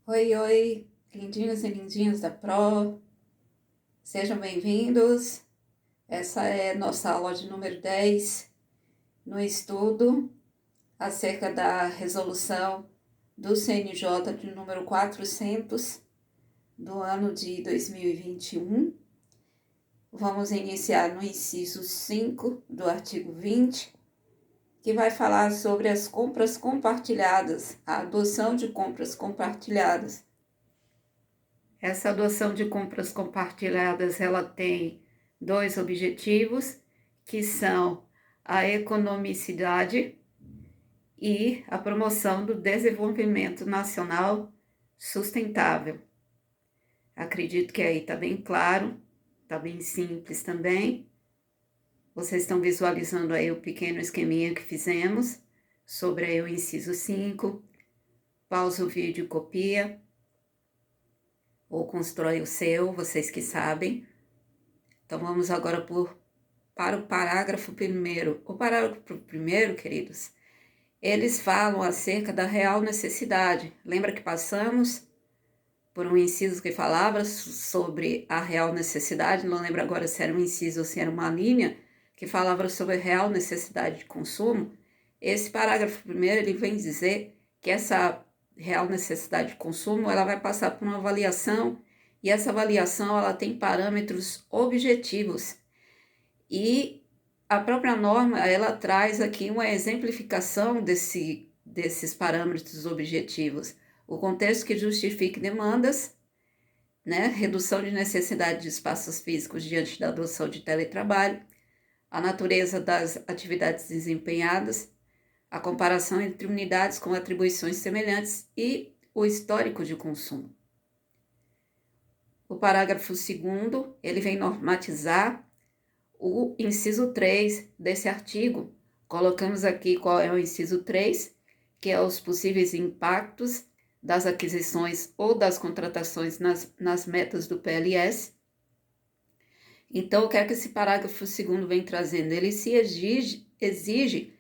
Oi, oi, lindinhos e lindinhas da Pro, sejam bem-vindos. Essa é nossa aula de número 10 no estudo acerca da resolução do CNJ de número 400 do ano de 2021. Vamos iniciar no inciso 5 do artigo 20, que vai falar sobre as compras compartilhadas, a adoção de compras compartilhadas. Essa adoção de compras compartilhadas, ela tem dois objetivos, que são a economicidade e a promoção do desenvolvimento nacional sustentável. Acredito que aí está bem claro, está bem simples também. Vocês estão visualizando aí o pequeno esqueminha que fizemos sobre aí o inciso 5. Pausa o vídeo e copia, ou constrói o seu, vocês que sabem. Então, vamos agora para o parágrafo primeiro. O parágrafo primeiro, queridos, eles falam acerca da real necessidade. Lembra que passamos por um inciso que falava sobre a real necessidade? Não lembro agora se era um inciso ou se era uma linha que falava sobre a real necessidade de consumo. Esse parágrafo primeiro, ele vem dizer que essa real necessidade de consumo, ela vai passar por uma avaliação, e essa avaliação, ela tem parâmetros objetivos. E a própria norma, ela traz aqui uma exemplificação desses parâmetros objetivos. O contexto que justifique demandas, né? Redução de necessidade de espaços físicos diante da adoção de teletrabalho, a natureza das atividades desempenhadas, a comparação entre unidades com atribuições semelhantes e o histórico de consumo. O parágrafo 2º, ele vem normatizar o inciso 3 desse artigo. Colocamos aqui qual é o inciso 3, que é os possíveis impactos das aquisições ou das contratações nas metas do PLS. Então, o que é que esse parágrafo 2º vem trazendo? Ele se exige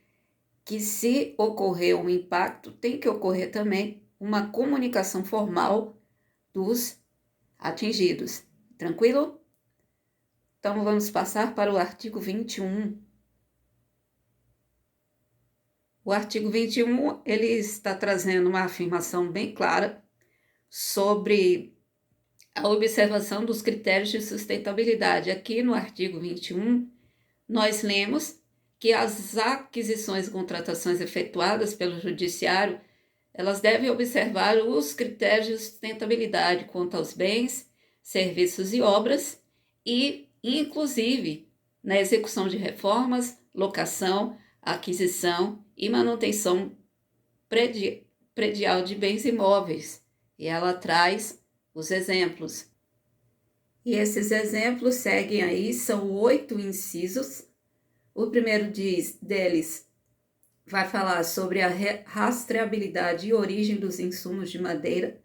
que, se ocorrer um impacto, tem que ocorrer também uma comunicação formal dos atingidos. Tranquilo? Então, vamos passar para o artigo 21. O artigo 21, ele está trazendo uma afirmação bem clara sobre a observação dos critérios de sustentabilidade. Aqui no artigo 21, nós lemos que as aquisições e contratações efetuadas pelo Judiciário, elas devem observar os critérios de sustentabilidade quanto aos bens, serviços e obras e, inclusive, na execução de reformas, locação, aquisição e manutenção predial de bens imóveis. E ela traz os exemplos. E esses exemplos seguem aí, são 8 incisos. O primeiro deles vai falar sobre a rastreabilidade e origem dos insumos de madeira,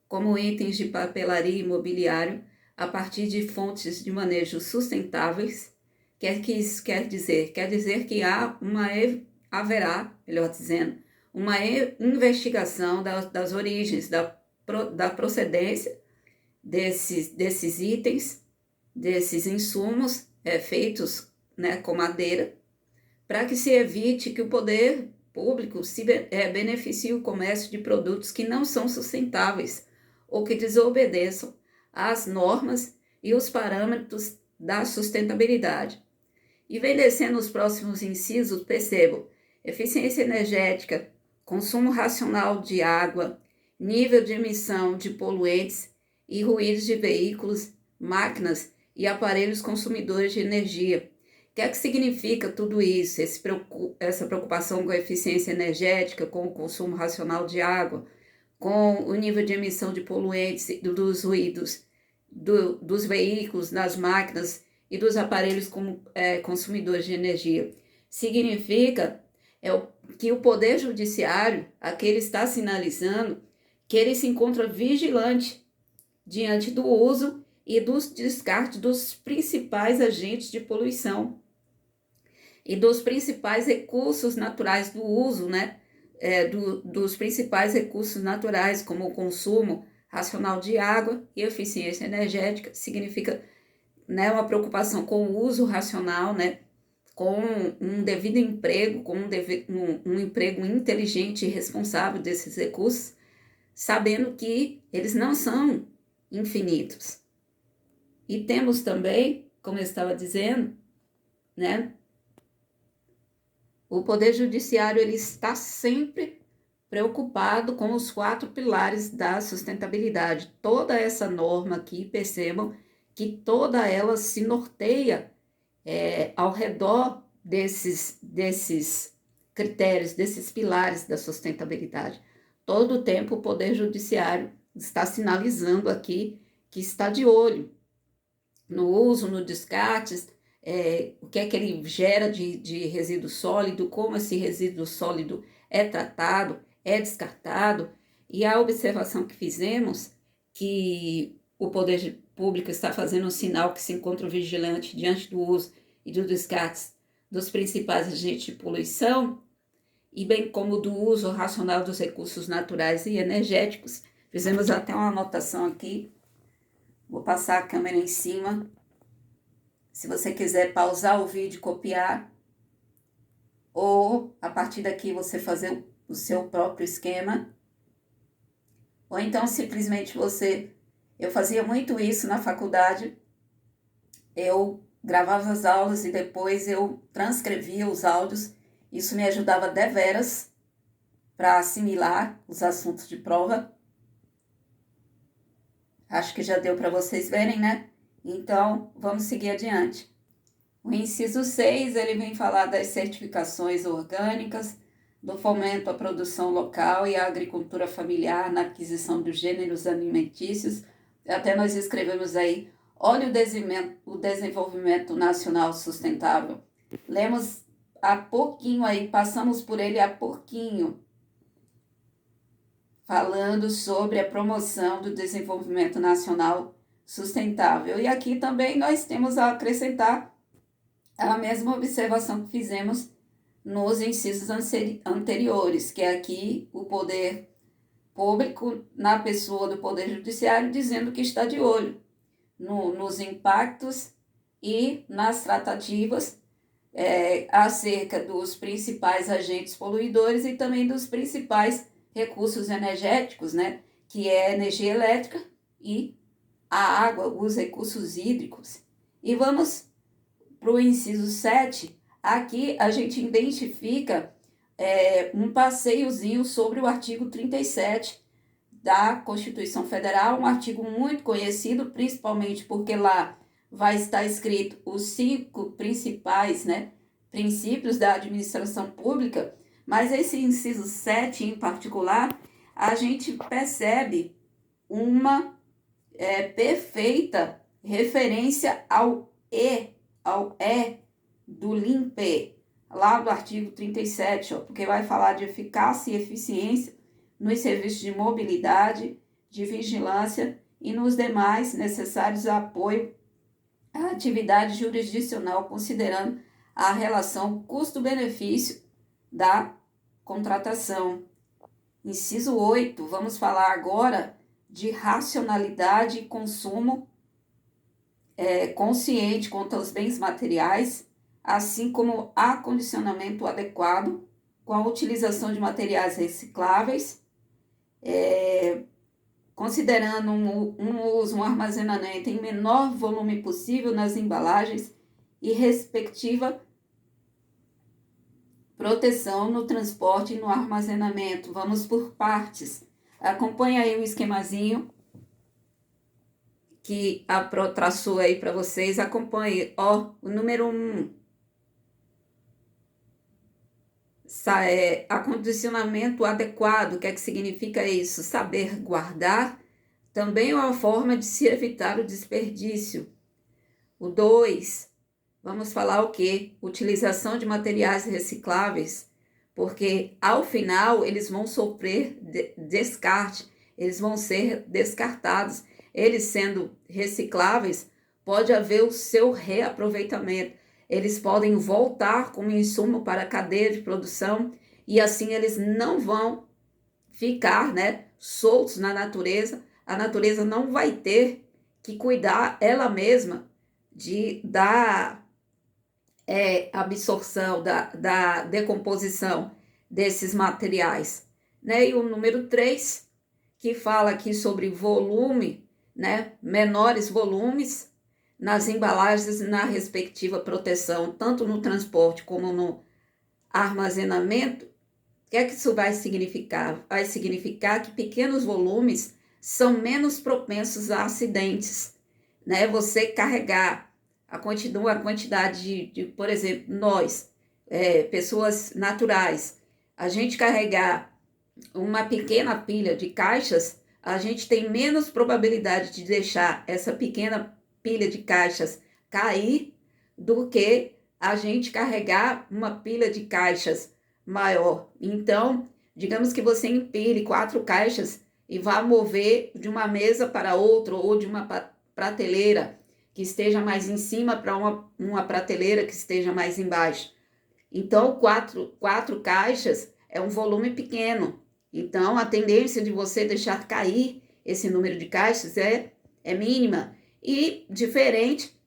como itens de papelaria e mobiliário, a partir de fontes de manejo sustentáveis. Que isso quer dizer? Quer dizer que haverá, melhor dizendo, uma investigação das origens, da procedência desses itens, desses insumos feitos, né, com madeira, para que se evite que o poder público beneficie o comércio de produtos que não são sustentáveis ou que desobedeçam às normas e os parâmetros da sustentabilidade. E vem descendo os próximos incisos, percebo: eficiência energética, consumo racional de água, nível de emissão de poluentes e ruídos de veículos, máquinas e aparelhos consumidores de energia. O que é que significa tudo isso? Essa preocupação com a eficiência energética, com o consumo racional de água, com o nível de emissão de poluentes, dos ruídos, dos veículos, das máquinas e dos aparelhos consumidores de energia. Significa que o Poder Judiciário, aqui ele está sinalizando que ele se encontra vigilante diante do uso e dos descartes dos principais agentes de poluição e dos principais recursos naturais do uso, né, dos principais recursos naturais, como o consumo racional de água e eficiência energética, significa, né, uma preocupação com o uso racional, né, com um devido emprego, com um emprego inteligente e responsável desses recursos, sabendo que eles não são infinitos. E temos também, como eu estava dizendo, né, o Poder Judiciário ele está sempre preocupado com os 4 pilares da sustentabilidade. Toda essa norma aqui, percebam que toda ela se norteia ao redor desses critérios, desses pilares da sustentabilidade. Todo o tempo o Poder Judiciário está sinalizando aqui que está de olho no uso, no descarte, o que é que ele gera de resíduo sólido, como esse resíduo sólido é tratado, é descartado, e a observação que fizemos, que o poder público está fazendo um sinal que se encontra vigilante diante do uso e do descarte dos principais agentes de poluição, e bem como do uso racional dos recursos naturais e energéticos. Fizemos até uma anotação aqui, vou passar a câmera em cima. Se você quiser pausar o vídeo, copiar, ou a partir daqui você fazer o seu próprio esquema, ou então simplesmente eu fazia muito isso na faculdade, eu gravava as aulas e depois eu transcrevia os áudios, isso me ajudava deveras para assimilar os assuntos de prova. Acho que já deu para vocês verem, né? Então, vamos seguir adiante. O inciso 6, ele vem falar das certificações orgânicas, do fomento à produção local e à agricultura familiar na aquisição dos gêneros alimentícios. Até nós escrevemos aí, olha o desenvolvimento nacional sustentável. Lemos há pouquinho aí, passamos por ele há pouquinho, falando sobre a promoção do desenvolvimento nacional sustentável. E aqui também nós temos a acrescentar a mesma observação que fizemos nos incisos anteriores, que é aqui o poder público, na pessoa do Poder Judiciário, dizendo que está de olho nos impactos e nas tratativas acerca dos principais agentes poluidores e também dos principais recursos energéticos, né, que é a energia elétrica e a água, os recursos hídricos. E vamos para o inciso 7, aqui a gente identifica um passeiozinho sobre o artigo 37 da Constituição Federal, um artigo muito conhecido, principalmente porque lá vai estar escrito os 5 principais, né, princípios da administração pública, mas esse inciso 7 em particular, a gente percebe uma perfeita referência ao E do LIMPE, lá do artigo 37, porque vai falar de eficácia e eficiência nos serviços de mobilidade, de vigilância e nos demais necessários apoio à atividade jurisdicional, considerando a relação custo-benefício da contratação. Inciso 8, vamos falar agora de racionalidade e consumo consciente quanto aos bens materiais, assim como acondicionamento adequado com a utilização de materiais recicláveis, considerando um armazenamento em menor volume possível nas embalagens e respectiva proteção no transporte e no armazenamento. Vamos por partes. Acompanha aí o esquemazinho que a Pro traçou aí para vocês. Acompanhe. Ó, o número 1. Acondicionamento adequado. O que é que significa isso? Saber guardar também é uma forma de se evitar o desperdício. O 2. Vamos falar o quê? Utilização de materiais recicláveis, porque ao final eles vão sofrer descarte, eles vão ser descartados. Eles sendo recicláveis, pode haver o seu reaproveitamento. Eles podem voltar como insumo para a cadeia de produção e assim eles não vão ficar, né, soltos na natureza. A natureza não vai ter que cuidar ela mesma da absorção, da decomposição desses materiais, né? E o número 3, que fala aqui sobre volume, né? Menores volumes nas embalagens, na respectiva proteção, tanto no transporte como no armazenamento. O que é que isso vai significar? Vai significar que pequenos volumes são menos propensos a acidentes, né? Você carregar a quantidade por exemplo, nós, pessoas naturais, a gente carregar uma pequena pilha de caixas, a gente tem menos probabilidade de deixar essa pequena pilha de caixas cair do que a gente carregar uma pilha de caixas maior. Então, digamos que você empilhe 4 caixas e vá mover de uma mesa para outra ou de uma prateleira que esteja mais em cima para uma prateleira que esteja mais embaixo. Então, quatro caixas é um volume pequeno. Então, a tendência de você deixar cair esse número de caixas é mínima. E diferente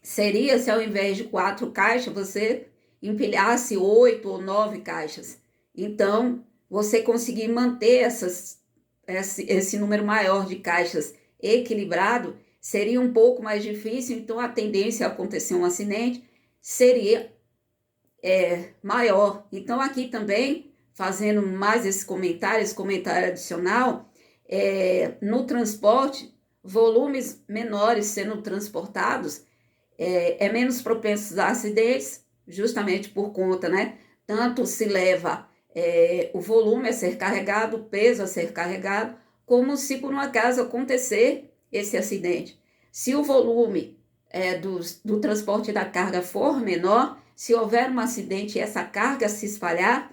seria se ao invés de 4 caixas, você empilhasse 8 ou 9 caixas. Então, você conseguir manter esse número maior de caixas equilibrado seria um pouco mais difícil, então a tendência a acontecer um acidente seria maior. Então, aqui também, fazendo mais esse comentário adicional, no transporte, volumes menores sendo transportados é menos propensos a acidentes, justamente por conta, né? Tanto se leva o volume a ser carregado, o peso a ser carregado, como se por um acaso acontecer esse acidente. Se o volume do transporte da carga for menor, se houver um acidente e essa carga se espalhar,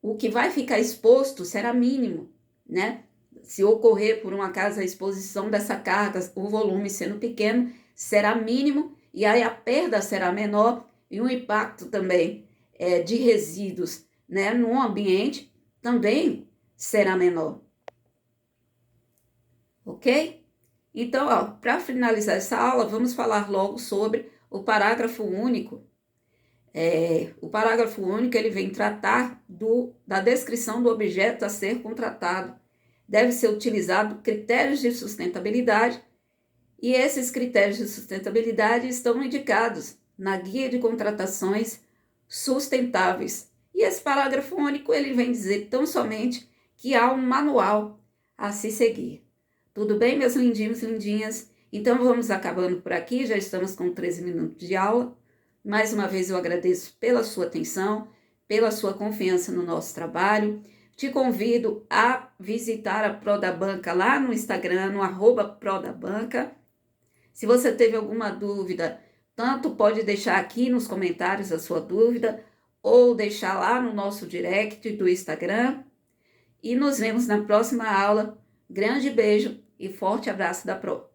o que vai ficar exposto será mínimo, né? Se ocorrer por um acaso a exposição dessa carga, o volume sendo pequeno, será mínimo e aí a perda será menor e o impacto também de resíduos, né, no ambiente também será menor. Ok? Então, para finalizar essa aula, vamos falar logo sobre o parágrafo único. O parágrafo único ele vem tratar da descrição do objeto a ser contratado. Deve ser utilizado critérios de sustentabilidade e esses critérios de sustentabilidade estão indicados na Guia de Contratações Sustentáveis. E esse parágrafo único ele vem dizer tão somente que há um manual a se seguir. Tudo bem, meus lindinhos e lindinhas? Então vamos acabando por aqui, já estamos com 13 minutos de aula. Mais uma vez eu agradeço pela sua atenção, pela sua confiança no nosso trabalho. Te convido a visitar a Prodabanca lá no Instagram, no @Prodabanca. Se você teve alguma dúvida, tanto pode deixar aqui nos comentários a sua dúvida, ou deixar lá no nosso direct do Instagram. E nos vemos na próxima aula. Grande beijo e forte abraço da Pro.